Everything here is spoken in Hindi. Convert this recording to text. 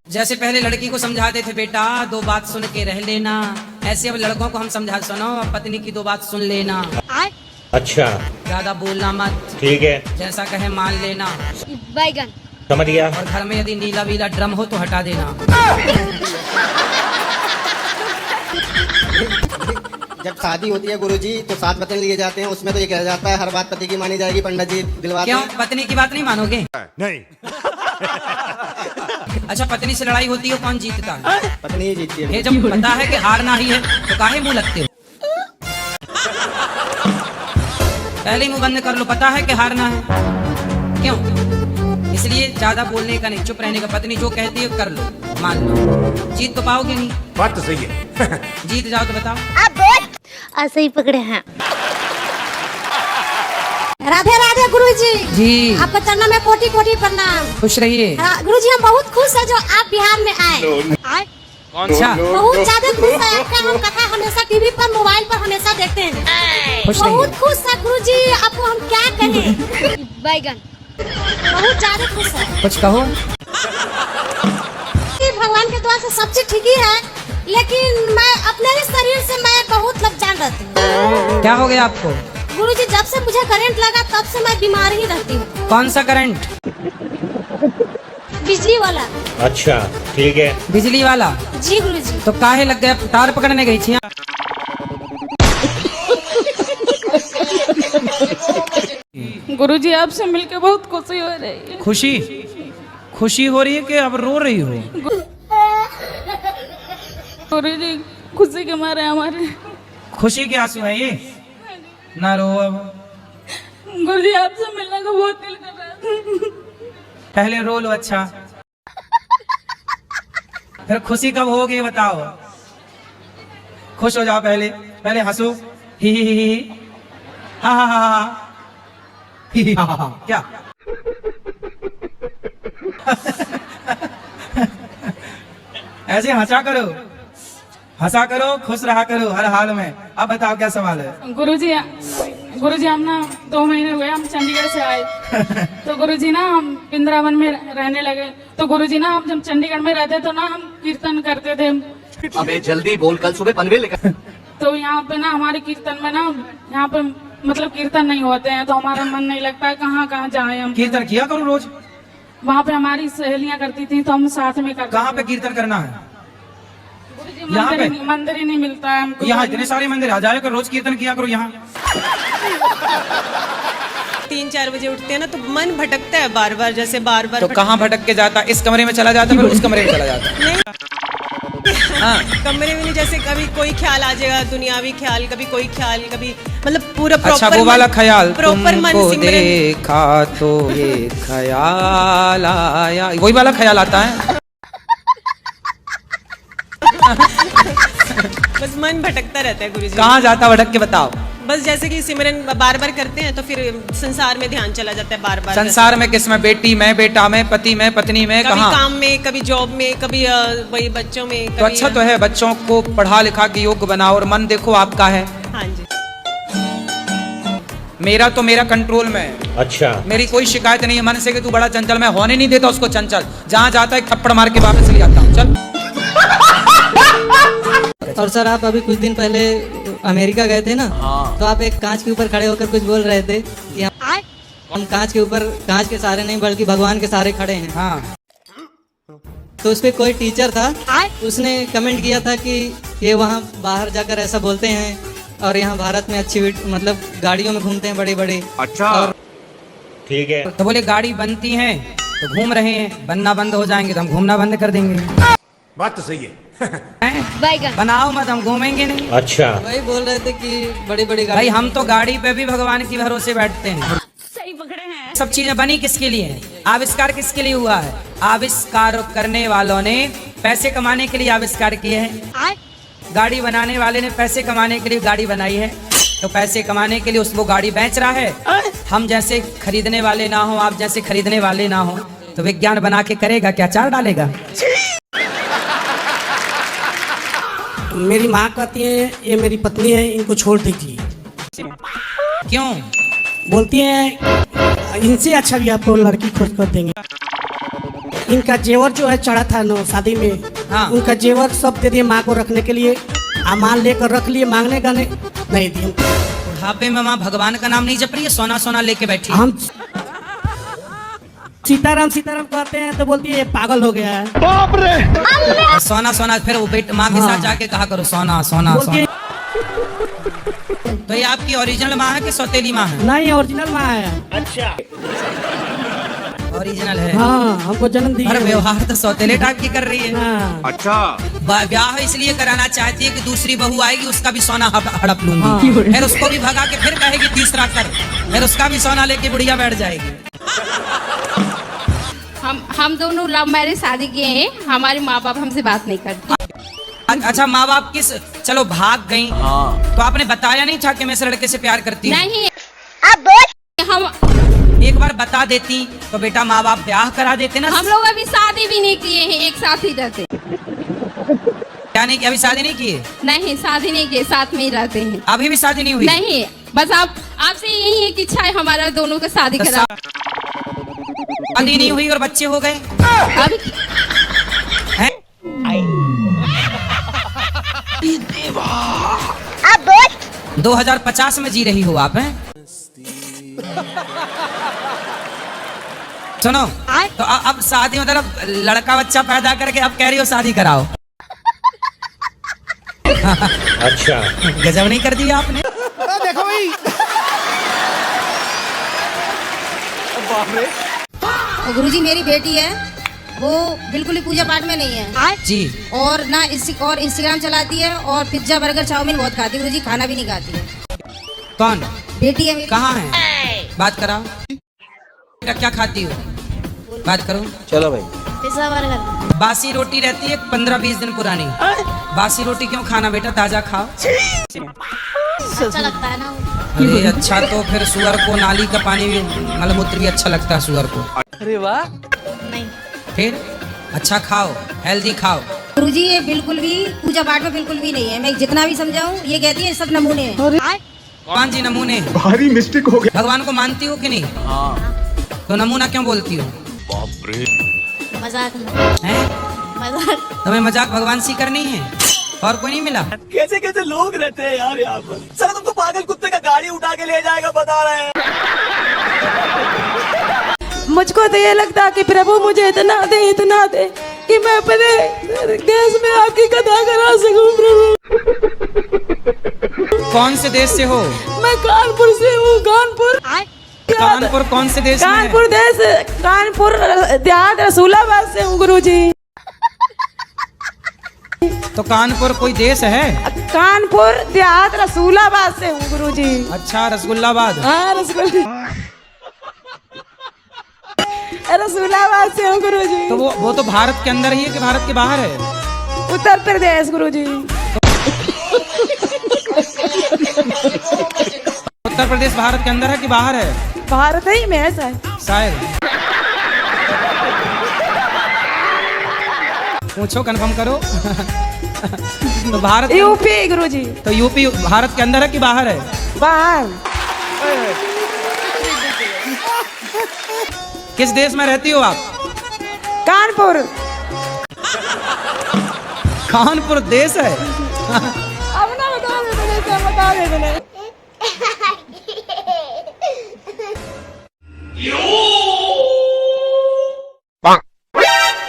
जैसे पहले लड़की को समझाते थे बेटा 2 बात सुन के रह लेना, ऐसे अब लड़कों को हम समझा सुनो पत्नी की 2 बात सुन लेना। अच्छा, ज्यादा बोलना मत, ठीक है, जैसा कहे मान लेना। बैगन समझ गया। और घर में यदि नीला वीला ड्रम हो तो हटा देना। जब शादी होती है गुरुजी तो 7 वचन लिए जाते हैं, उसमें तो ये कहा जाता है हर बात पति की मानी जाएगी, पंडित जी दिलवाते क्यों हैं। पत्नी की बात नहीं मानोगे? नहीं। अच्छा, पत्नी से लड़ाई होती है कौन जीतता है? पत्नी ही जीतती है। ये जब पता है कि हारना ही है तो काहे मुंह लगते हो? पहले मुंह बंद कर लो, पता है कि हारना है। क्यों? इसलिए ज्यादा बोलने का नहीं, चुप रहने का। पत्नी जो कहती है कर लो, मान लो। जीत तो पाओगे नहीं। बात तो सही है। जीत जाओ तो बताओ। ऐसे ही पकड़े हैं। राधे राधे गुरुजी। जी आपका चरणों में कोटि कोटि प्रणाम। खुश रहिए। गुरुजी हम बहुत खुश है जो आप बिहार में आए। अच्छा, बहुत ज्यादा खुश है। आपका हम कथा हमेशा टीवी पर मोबाइल पर हमेशा देखते हैं। खुश बहुत रहिए। खुश है गुरुजी, आपको हम क्या कहें। बैगन बहुत ज्यादा खुश है। कुछ कहो। भगवान के दुआ से सब चीज ठीक ही है, लेकिन मैं अपने ही शरीर से मैं बहुत लज्जान रहती हूँ। क्या हो गया आपको? गुरुजी जब से मुझे करंट लगा तब से मैं बीमार ही रहती हूँ। कौन सा करंट? बिजली वाला। अच्छा, ठीक है, बिजली वाला। जी गुरुजी। तो काहे लग गया? तार पकड़ने गई थी? गुरुजी आपसे मिलके बहुत खुशी हो रही है। खुशी? खुशी हो रही है कि अब रो रही हो? गुरुजी खुशी के मारे हमारे। खुशी के आंसू है ये? ना रो अब। गुरुजी आपसे मिलने का बहुत दिल कर रहा था। पहले रो लो। अच्छा, फिर खुशी कब होगी बताओ? खुश हो जाओ। पहले पहले हंसो। ही हा हा हा हा ही ही हा हा हा। क्या? ऐसे हंसा करो, हंसा करो, खुश रहा करो हर हाल में। अब बताओ क्या सवाल है? गुरुजी हम ना 2 महीने हुए हम चंडीगढ़ से आए। तो गुरुजी ना हम वृंदावन में रहने लगे। तो गुरुजी ना हम जब चंडीगढ़ में रहते तो ना हम कीर्तन करते थे। अबे जल्दी बोल, कल सुबह पनवेल लेकर। तो यहाँ पे ना हमारे कीर्तन में ना यहाँ पे मतलब कीर्तन नहीं होते हैं तो हमारा मन नहीं लगता है, कहाँ कहाँ जाए हम। कीर्तन किया करो रोज। वहाँ पे हमारी सहेलियाँ करती थी तो हम साथ में करते। कहाँ पे कीर्तन करना है? गुरुजी यहाँ पे? मंदिर ही नहीं मिलता है हमको। यहाँ इतने सारे मंदिर आ जाए करो, रोज कीर्तन किया करो यहाँ। 3-4 बजे उठते हैं ना तो मन भटकता है बार बार, जैसे बार बार तो कहाँ भटक के जाता? इस कमरे में चला जाता, फिर उस कमरे में चला जाता। नहीं हाँ। कमरे में नहीं, जैसे कभी कोई ख्याल आ जाएगा, दुनियावी ख्याल, कभी कोई ख्याल, कभी मतलब पूरा अच्छा, वो वाला ख्याल प्रॉपर मन तुमको सिमरन। देखा तो ये ख्याल आया, वही वाला ख्याल आता है। बस मन भटकता रहता है गुरुजी। कहाँ जाता भटक के बताओ? बस जैसे कि सिमरन बार बार करते हैं तो फिर संसार में ध्यान चला जाता है बार बार। संसार में किस में? बेटी में, बेटा में, पति में, पत्नी में, कभी कहाँ? काम में, कभी जॉब में, कभी वही बच्चों में, तो कभी अच्छा तो है, बच्चों को पढ़ा लिखा के योग्य बनाओ। और मन देखो आपका है। हाँ जी। मेरा तो मेरा कंट्रोल में है। अच्छा, मेरी कोई शिकायत नहीं है मन से कि तू बड़ा चंचल। मैं होने नहीं देता उसको चंचल। जहाँ जाता है थप्पड़ मार के वापस ले आता हूँ। चल। और सर आप अभी कुछ दिन पहले अमेरिका गए थे ना? तो आप एक कांच के ऊपर खड़े होकर कुछ बोल रहे थे कि हम कांच के ऊपर, कांच के सहारे नहीं बल्कि भगवान के सहारे खड़े हैं। हाँ। तो उस पे कोई टीचर था, उसने कमेंट किया था कि ये वहाँ बाहर जाकर ऐसा बोलते हैं और यहाँ भारत में अच्छी मतलब गाड़ियों में घूमते हैं बड़ी बड़ी। अच्छा, ठीक है। तो बोले गाड़ी बनती है तो घूम रहे हैं, बनना बंद हो जाएंगे तो हम घूमना बंद कर देंगे। बात तो सही है। बैगन बनाओ मत, हम घूमेंगे नहीं। अच्छा, वही बोल रहे थे कि बड़ी बड़ी भाई गाड़ी। हम तो गाड़ी पे भी भगवान की भरोसे बैठते हैं। सही पकड़े हैं। सब चीजें बनी किसके लिए है? आविष्कार किसके लिए हुआ है? आविष्कार करने वालों ने पैसे कमाने के लिए आविष्कार किए हैं। गाड़ी बनाने वाले ने पैसे कमाने के लिए गाड़ी बनाई है। तो पैसे कमाने के लिए वो गाड़ी बेच रहा है। हम जैसे खरीदने वाले ना हो, आप जैसे खरीदने वाले ना हो, तो विज्ञान बना के करेगा क्या? चार डालेगा। मेरी माँ कहती है ये मेरी पत्नी है, इनको छोड़ दीजिए। क्यों? बोलती है इनसे अच्छा भी आपको लड़की खोज कर देंगे। इनका जेवर जो है चढ़ा था ना शादी में, हाँ। उनका जेवर सब दे दिए माँ को रखने के लिए। माल लेकर रख लिए, मांगने का नहीं दिए। बुढ़ापे में माँ भगवान का नाम नहीं जप रही है, सोना सोना लेके बैठी है। हम सीताराम सीताराम कहते हैं तो बोलती है ये पागल हो गया है। और सोना सोना फिर वो बेट माँ के साथ जाके कहा करो सोना सोना बोलती है, सोना। तो ये आपकी ओरिजिनल माँ है कि सौतेली माँ है? नहीं ओरिजिनल माँ है। ओरिजिनल है। हाँ, हमको जन्म दी पर है। व्यवहार तो सौतेले टाइप की कर रही है। हाँ। ब्याह इसलिए कराना चाहती है कि दूसरी बहू आएगी उसका भी सोना हड़प लूंगी, फिर उसको भी भगा के फिर कहेगी तीसरा कर, फिर उसका भी सोना लेके बुढ़िया बैठ जाएगी। हम दोनों लव मैरिज शादी किए हैं, हमारे माँ बाप हमसे बात नहीं करते। अच्छा, माँ बाप किस, चलो भाग गई तो आपने बताया नहीं था कि मैं इस लड़के से प्यार करती हूँ? नहीं, अब हम एक बार बता देती तो बेटा माँ बाप ब्याह करा देते ना। हम लोग अभी शादी भी नहीं किए हैं, एक साथ ही रहते। क्या नहीं किया? अभी शादी नहीं किए? नहीं, शादी नहीं किए, साथ में ही रहते हैं। अभी भी शादी नहीं हुई? नहीं, बस आपसे यही एक इच्छा है हमारा दोनों का शादी तो करा। शादी नहीं हुई और बच्चे हो गए अभी हैं? 2050 में जी रही हो आप, हैं? सुनो, तो अब शादी मतलब लड़का बच्चा पैदा करके अब कह रही हो शादी कराओ। अच्छा, गजब नहीं कर दिया आपने। देखो भाई, गुरुजी मेरी बेटी है, वो बिल्कुल ही पूजा पाठ में नहीं है जी। और ना और इंस्टाग्राम चलाती है और पिज्जा बर्गर चाउमीन बहुत खाती है। गुरुजी खाना भी नहीं खाती है। कौन बेटी है मेरी। कहाँ है? बात कराओ। बेटा क्या खाती हो? बात करो। चलो भाई। Pizza burger. बासी रोटी रहती है 15-20 दिन पुरानी। बासी रोटी क्यों खाना बेटा, ताजा खाओ। अच्छा लगता है ना वो। अरे अच्छा, तो फिर सुअर को नाली का पानी भी, मलमूत्र भी अच्छा लगता है सुअर को। अरे वाह। नहीं, फिर अच्छा खाओ, हेल्दी खाओ। गुरुजी ये बिल्कुल भी पूजा पाठ में बिल्कुल भी नहीं है। मैं जितना भी समझाऊं ये कहती है सब नमूने हैं। कौन जी नमूने? भारी मिस्टेक हो गया। भगवान को मानती हो कि नहीं? तो नमूना क्यों बोलती हो? मजाक हैं? मजाक। तुम्हें मजाक भगवान से करनी है और कोई नहीं मिला? कैसे कैसे लोग रहते हैं यार यहाँ पर। सर तुमको पागल कुत्ते का गाड़ी उठा के ले जाएगा, बता रहे हैं। मुझको तो ये लगता है कि प्रभु मुझे इतना दे कि मैं अपने देश में आपकी कथा करा सकूं। प्रभु, कौन से देश से हो? मैं कानपुर से हूँ। कानपुर कौन से देश में है? कानपुर देहात रसूलाबाद से हूँ गुरुजी। तो कानपुर कोई देश है? कानपुर देहात रसूलाबाद से हूँ गुरुजी। अच्छा, रसगुल्लाबाद। हाँ, रसूलाबाद से हूँ गुरुजी। तो वो तो भारत के अंदर ही है कि भारत के बाहर है? उत्तर प्रदेश गुरुजी। उत्तर प्रदेश भारत के अंदर है कि बाहर है? भारत ही में है शायद। पूछो, कंफर्म करो। तो भारत, यूपी गुरुजी। तो यूपी भारत के अंदर है कि बाहर है? बाहर। किस देश में रहती हो आप? कानपुर। कानपुर देश है? अब ना बता दे।